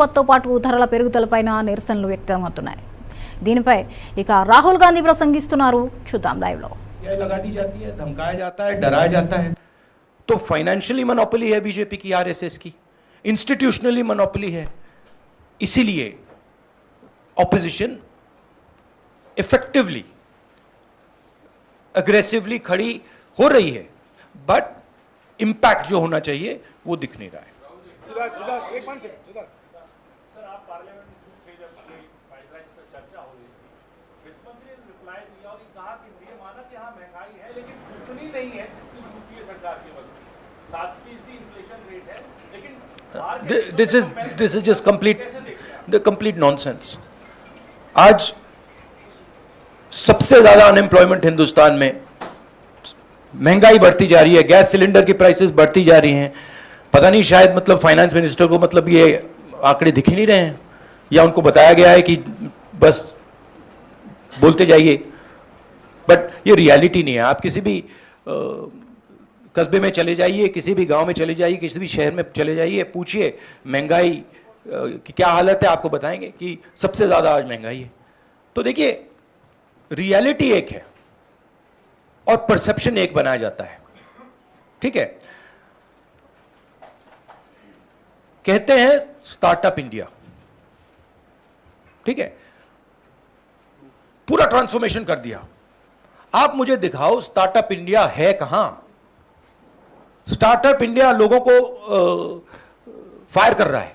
పత్తో పాటు ధరల పెరుగుదలపైన నిరసనలు వ్యక్తమవుతున్నాయి। దీనిపై ఇక రాహుల్ గాంధీ ప్రసంగిస్తున్నారు, చూద్దాం లైవ్ లో। लगा दी जाती है, धमकाया जाता है, डराया जाता है। तो फाइनेंशियली मोनोपोली है बीजेपी की, आरएसएस की, इंस्टीट्यूशनली मोनोपोली है। इसीलिए ऑपोजिशन इफेक्टिवली अग्रेसिवली खड़ी हो रही है, बट इंपैक्ट जो होना चाहिए वो दिख नहीं रहा है। सर, आप पार्लियामेंट में जब प्राइस राइज पर चर्चा हो रही थी, वित्त मंत्री ने रिप्लाई दिया और कहा कि ये माना कि हाँ महंगाई है, लेकिन उतनी नहीं है कि यूपीए सरकार की वक्त 7% इन्फ्लेशन रेट है, लेकिन this is just complete nonsense. आज सबसे ज्यादा अनएम्प्लॉयमेंट हिंदुस्तान में, महंगाई बढ़ती जा रही है, गैस सिलेंडर की प्राइसेस बढ़ती जा रही हैं। पता नहीं शायद मतलब फाइनेंस मिनिस्टर को मतलब ये आंकड़े दिख ही नहीं रहे हैं, या उनको बताया गया है कि बस बोलते जाइए, बट ये रियलिटी नहीं है। आप किसी भी कस्बे में चले जाइए, किसी भी गांव में चले जाइए, किसी भी शहर में चले जाइए, पूछिए महंगाई की क्या हालत है, आपको बताएंगे कि सबसे ज्यादा आज महंगाई है। तो देखिए, रियलिटी एक है और परसेप्शन एक बनाया जाता है, ठीक है। कहते हैं स्टार्टअप इंडिया, ठीक है, पूरा ट्रांसफॉर्मेशन कर दिया। आप मुझे दिखाओ स्टार्टअप इंडिया है कहां? स्टार्टअप इंडिया लोगों को फायर कर रहा है,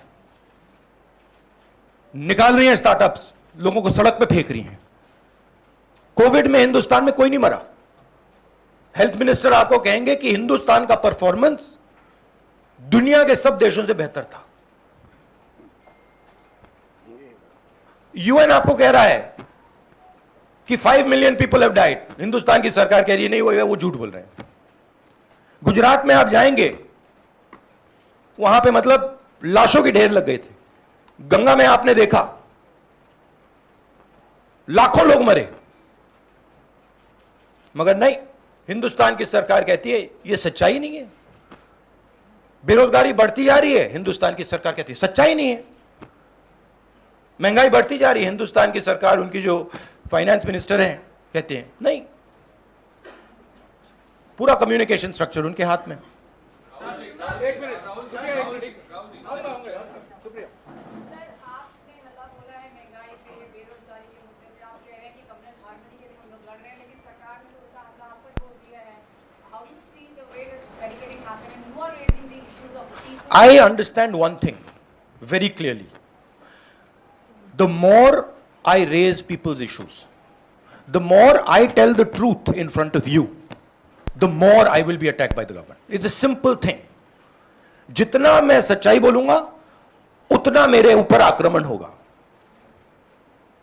निकाल रही है स्टार्टअप्स, लोगों को सड़क पे फेंक रही हैं। कोविड में हिंदुस्तान में कोई नहीं मरा। हेल्थ मिनिस्टर आपको कहेंगे कि हिंदुस्तान का परफॉर्मेंस दुनिया के सब देशों से बेहतर था। यूएन आपको कह रहा है कि 5 million people have died, Hindustan की सरकार कह रही है नहीं, वो झूठ बोल रहे हैं। गुजरात में आप जाएंगे, वहां पे मतलब लाशों के ढेर लग गए थे। गंगा में आपने देखा लाखों लोग मरे, मगर नहीं, हिंदुस्तान की सरकार कहती है यह सच्चाई नहीं है। बेरोजगारी बढ़ती जा रही है, हिंदुस्तान की सरकार कहती है सच्चाई नहीं है। महंगाई बढ़ती जा रही है, हिंदुस्तान की सरकार, उनकी जो फाइनेंस मिनिस्टर हैं, कहते हैं नहीं। पूरा कम्युनिकेशन स्ट्रक्चर उनके हाथ में। I understand one thing very clearly. The more I raise people's issues, the more I tell the truth in front of you, the more I will be attacked by the government. It's a simple thing. जितना मैं सच्चाई बोलूंगा, उतना मेरे ऊपर आक्रमण होगा।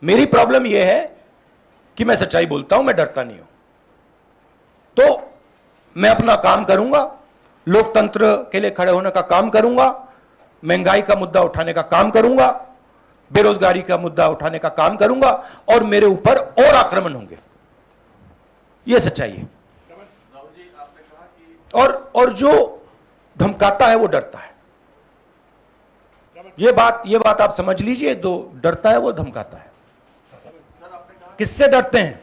मेरी प्रॉब्लम यह है कि मैं सच्चाई बोलता हूं, मैं डरता नहीं हूं। तो मैं अपना काम करूंगा, लोकतंत्र के लिए खड़े होने का काम करूंगा, महंगाई का मुद्दा उठाने का काम करूंगा, बेरोजगारी का मुद्दा उठाने का काम करूंगा, और मेरे ऊपर और आक्रमण होंगे। यह सच्चाई है। और जो धमकाता है वो डरता है। ये बात आप समझ लीजिए, तो डरता है वो धमकाता है। किससे डरते हैं?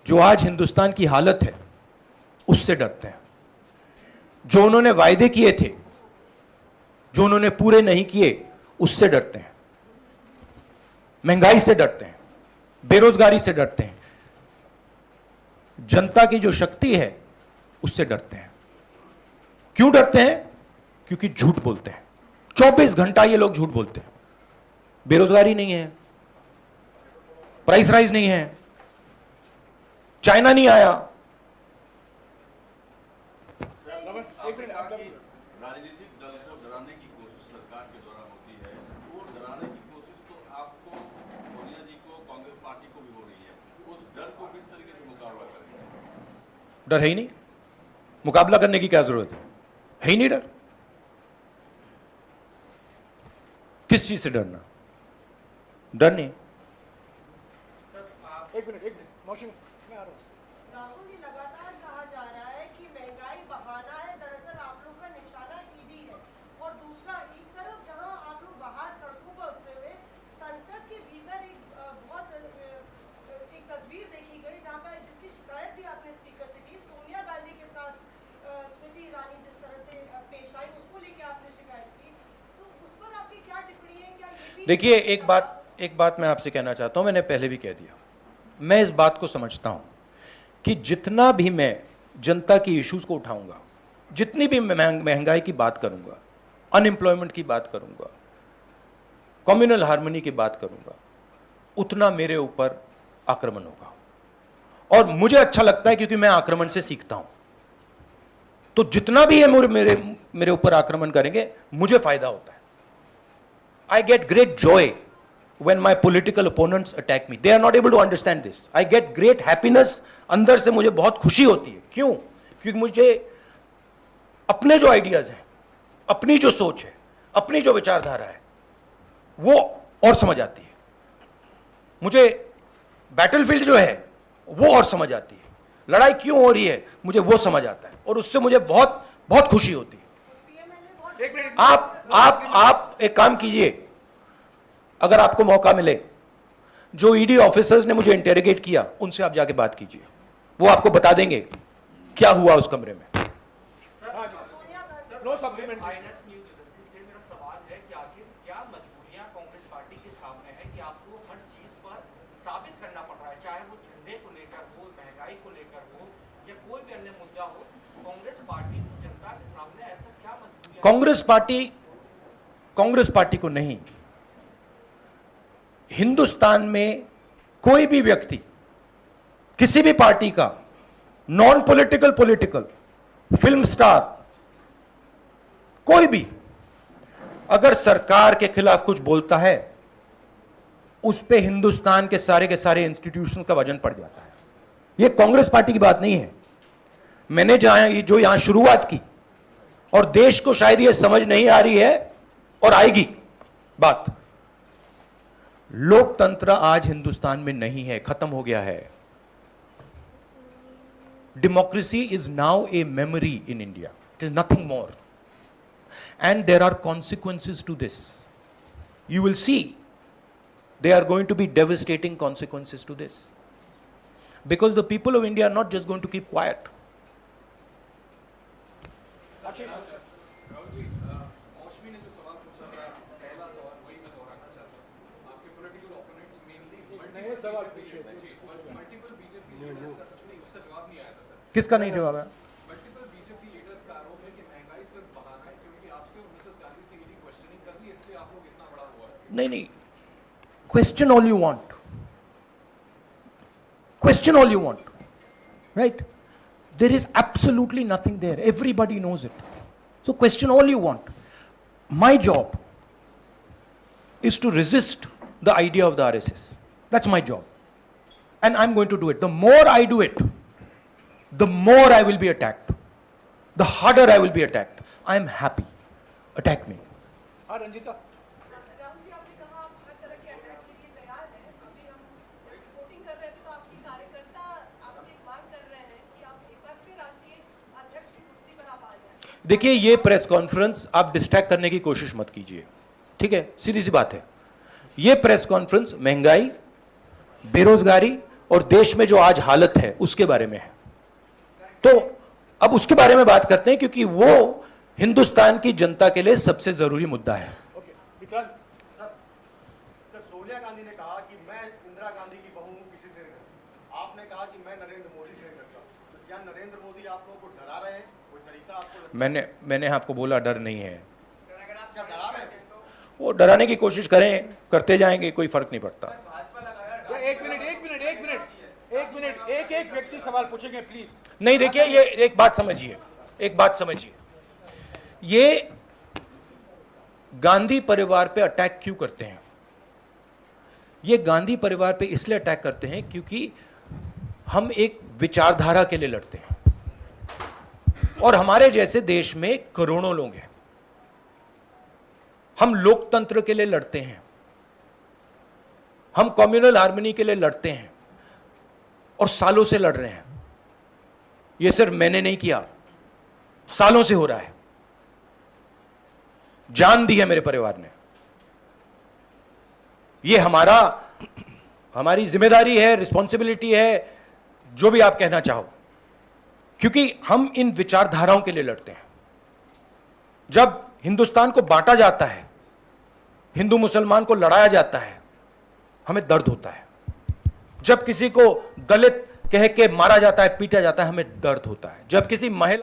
जो आज हिंदुस्तान की हालत है उससे डरते हैं। जो उन्होंने वायदे किए थे, जो उन्होंने पूरे नहीं किए, उससे डरते हैं। महंगाई से डरते हैं, बेरोजगारी से डरते हैं, जनता की जो शक्ति है उससे डरते हैं। क्यों डरते हैं? क्योंकि झूठ बोलते हैं। 24 घंटा ये लोग झूठ बोलते हैं। बेरोजगारी नहीं है, प्राइस राइज नहीं है, चाइना नहीं आया। राजनीतिक दल को डराने की कोशिश सरकार के द्वारा होती है, वो डराने की कोशिश तो आपको, सोनिया जी को, कांग्रेस पार्टी को भी हो रही है। उस डर को किस तरीके से मुकाबला करेंगे? डर है ही नहीं, मुकाबला करने की क्या जरूरत है ही नहीं डर। किस चीज से डरना? डर नहीं। एक मिनट मौसम मैं आ रहा हूं। राहुल, ये लगातार कहा जा रहा है कि महंगाई बहाना है, दरअसल आप लोग का निशाना ईडी है। और दूसरा, एक तरफ जहां देखिए, एक बात मैं आपसे कहना चाहता हूं, मैंने पहले भी कह दिया, मैं इस बात को समझता हूं कि जितना भी मैं जनता की इश्यूज को उठाऊंगा, जितनी भी महंगाई की बात करूंगा, अनएम्प्लॉयमेंट की बात करूंगा, कम्युनल हार्मनी की बात करूंगा, उतना मेरे ऊपर आक्रमण होगा। और मुझे अच्छा लगता है क्योंकि मैं आक्रमण से सीखता हूं। तो जितना भी है मेरे ऊपर आक्रमण करेंगे, मुझे फायदा होता है। I get great joy when my political opponents attack me. They are not able to understand this. I get great happiness. अंदर से मुझे बहुत खुशी होती है। क्यों? क्योंकि मुझे अपने जो आइडियाज हैं, अपनी जो सोच है, अपनी जो विचारधारा है, वो और समझ आती है। मुझे बैटलफील्ड जो है वो और समझ आती है। लड़ाई क्यों हो रही है मुझे वो समझ आता है, और उससे मुझे बहुत बहुत खुशी होती है। आप एक काम कीजिए, अगर आपको मौका मिले, जो ईडी ऑफिसर्स ने मुझे इंटेरोगेट किया उनसे आप जाके बात कीजिए, वो आपको बता देंगे क्या हुआ उस कमरे में। No supplementary. Finance news agency से मेरा सवाल है कि आखिर क्या मजबूरियां कांग्रेस पार्टी के सामने है कि आपको हर चीज पर साबित करना पड़ रहा है, चाहे वो झंडे को लेकर हो, महंगाई को लेकर हो, या कोई भी अन्य मुद्दा हो। कांग्रेस पार्टी जनता के सामने ऐसा क्या मजबूरियां? कांग्रेस पार्टी को नहीं, हिंदुस्तान में कोई भी व्यक्ति, किसी भी पार्टी का, non political, political, film star, कोई भी अगर सरकार के खिलाफ कुछ बोलता है, उस पे हिंदुस्तान के सारे इंस्टीट्यूशन का वजन पड़ जाता है। यह कांग्रेस पार्टी की बात नहीं है। मैंने जो यहां शुरुआत की, और देश को शायद यह समझ नहीं आ रही है और आएगी बात, लोकतंत्र आज हिंदुस्तान में नहीं है, खत्म हो गया है। Democracy is now a memory in India, it is nothing more, and there are consequences to this. You will see there are going to be devastating consequences to this, because the people of India are not just going to keep quiet. मौसमी ने जो सवाल पूछा था, पहला सवाल वही मैं दोहराना चाहता हूँ। आपके political opponents mainly multiple BJP leaders का सच नहीं, उसका जवाब नहीं आया था सर। किसका नहीं जवाब है? मल्टीपल बीजेपी लीडर्स का आरोप है कि महंगाई सिर्फ बहाना है, क्योंकि आपसे और मिसेस गांधी से ईडी क्वेश्चनिंग कर ली, इसलिए आप लोग इतना बड़ा हुआ है। नहीं, question all you want, question all you want, right? There is absolutely nothing there, everybody knows it, so question all you want. My job is to resist the idea of the RSS. That's my job, and I'm going to do it. The more I do it, the more I will be attacked, the harder I will be attacked. I am happy, attack me. हाँ रंजीता, राहुल जी, आपने कहा आप हर तरह के attack के लिए तैयार हैं। अभी हम जब रिपोर्टिंग कर रहे थे तो आपकी कार्यकर्ता आपसे एक मांग कर रहे हैं कि आप एक बार फिर राष्ट्रीय अध्यक्ष की कुर्सी पर आप आ जाएं। देखिए, ये प्रेस कॉन्फ्रेंस आप डिस्ट्रैक्ट करने की कोशिश मत कीजिए, ठीक है? सीधी सी बात है, ये प्रेस कॉन्फ्रेंस महंगाई, बेरोजगारी और देश में जो आज हालत है उसके बारे में है। तो अब उसके बारे में बात करते हैं, क्योंकि वो हिंदुस्तान की जनता के लिए सबसे जरूरी मुद्दा है। ओके विक्रांत। सर, सोनिया गांधी ने कहा कि मैं इंदिरा गांधी की बहू हूं, किसी से नहीं डरता। आपने कहा कि मैं नरेंद्र मोदी से नहीं डरता। तो क्या नरेंद्र मोदी आप लोगों को डरा रहे हैं? कोई तरीका आपको लगता मैंने आपको बोला डर नहीं है। है? क्या डरा रहे हैं? वो डराने की कोशिश करें, करते जाएंगे, कोई फर्क नहीं पड़ता। एक मिनट, एक व्यक्ति सवाल पूछेंगे प्लीज। नहीं, देखिए, ये एक बात समझिए, ये गांधी परिवार पे अटैक क्यों करते हैं? ये गांधी परिवार पे इसलिए अटैक करते हैं क्योंकि हम एक विचारधारा के लिए लड़ते हैं, और हमारे जैसे देश में करोड़ों लोग हैं। हम लोकतंत्र के लिए लड़ते हैं, हम कम्युनल हार्मनी के लिए लड़ते हैं, और सालों से लड़ रहे हैं। यह सिर्फ मैंने नहीं किया, सालों से हो रहा है। जान दी है मेरे परिवार ने। यह हमारी जिम्मेदारी है, रिस्पॉन्सिबिलिटी है, जो भी आप कहना चाहो, क्योंकि हम इन विचारधाराओं के लिए लड़ते हैं। जब हिंदुस्तान को बांटा जाता है, हिंदू मुसलमान को लड़ाया जाता है, हमें दर्द होता है। जब किसी को दलित कह के मारा जाता है, पीटा जाता है, हमें दर्द होता है। जब किसी महिला